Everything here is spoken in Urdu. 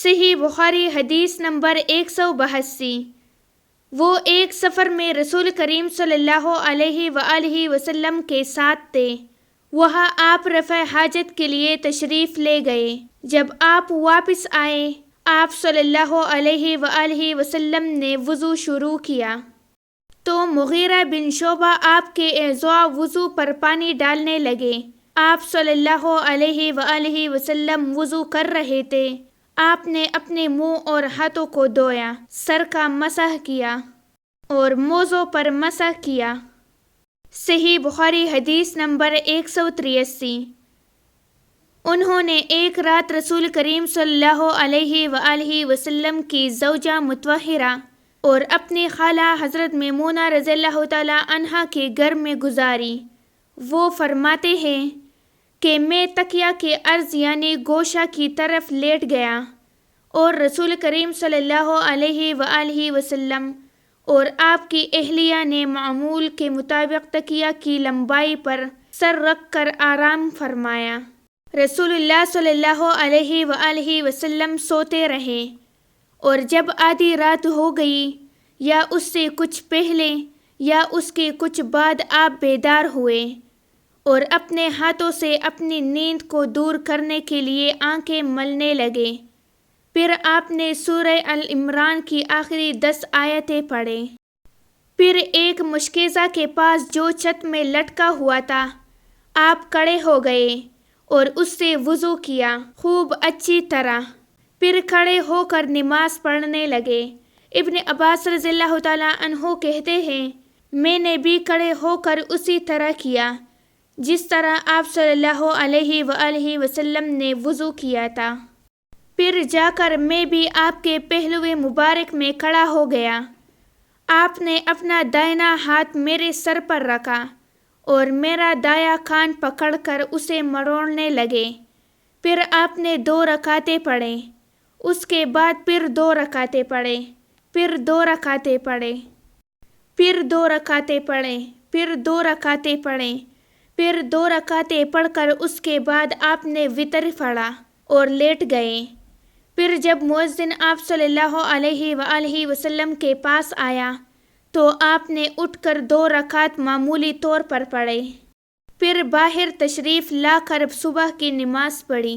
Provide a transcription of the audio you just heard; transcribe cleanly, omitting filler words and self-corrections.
صحیح بخاری حدیث نمبر 182۔ وہ ایک سفر میں رسول کریم صلی اللہ علیہ وآلہ وسلم کے ساتھ تھے۔ وہاں آپ رفع حاجت کے لیے تشریف لے گئے۔ جب آپ واپس آئے، آپ صلی اللہ علیہ وآلہ وسلم نے وضو شروع کیا تو مغیرہ بن شعبہ آپ کے اعضاء وضو پر پانی ڈالنے لگے۔ آپ صلی اللہ علیہ وآلہ وسلم وضو کر رہے تھے۔ آپ نے اپنے منہ اور ہاتھوں کو دھویا، سر کا مسح کیا اور موزوں پر مسح کیا۔ صحیح بخاری حدیث نمبر 183۔ انہوں نے ایک رات رسول کریم صلی اللہ علیہ وآلہ وسلم کی زوجہ مطہرہ اور اپنی خالہ حضرت میمونہ رضی اللہ تعالی عنہا کے گھر میں گزاری۔ وہ فرماتے ہیں کہ میں تکیہ کے عرض یعنی گوشہ کی طرف لیٹ گیا اور رسول کریم صلی اللہ علیہ وآلہ وسلم اور آپ کی اہلیہ نے معمول کے مطابق تکیہ کی لمبائی پر سر رکھ کر آرام فرمایا۔ رسول اللہ صلی اللہ علیہ وآلہ وسلم سوتے رہے اور جب آدھی رات ہو گئی یا اس سے کچھ پہلے یا اس کے کچھ بعد آپ بیدار ہوئے اور اپنے ہاتھوں سے اپنی نیند کو دور کرنے کے لیے آنکھیں ملنے لگے۔ پھر آپ نے سورہ ال-عمران کی آخری 10 آیتیں پڑھیں۔ پھر ایک مشکیزہ کے پاس جو چھت میں لٹکا ہوا تھا، آپ کھڑے ہو گئے اور اس سے وضو کیا خوب اچھی طرح۔ پھر کھڑے ہو کر نماز پڑھنے لگے۔ ابن عباس رضی اللہ تعالیٰ عنہ کہتے ہیں میں نے بھی کھڑے ہو کر اسی طرح کیا جس طرح آپ صلی اللہ علیہ وآلہ وسلم نے وضو کیا تھا۔ پھر جا کر میں بھی آپ کے پہلو مبارک میں کھڑا ہو گیا۔ آپ نے اپنا دائنا ہاتھ میرے سر پر رکھا اور میرا دایاں کان پکڑ کر اسے مروڑنے لگے۔ پھر آپ نے 2 رکعتیں پڑھیں۔ اس کے بعد پھر 2 رکعتیں پڑھیں، پھر 2 رکعتیں پڑھیں، پھر 2 رکعتیں پڑھیں، پھر 2 رکعتیں پڑھیں، پھر 2 رکعتیں پڑھ کر اس کے بعد آپ نے وتر پڑھا اور لیٹ گئے۔ پھر جب مؤذن آپ صلی اللہ علیہ وآلہ وسلم کے پاس آیا تو آپ نے اٹھ کر 2 رکعت معمولی طور پر پڑھے۔ پھر باہر تشریف لا کر صبح کی نماز پڑھی۔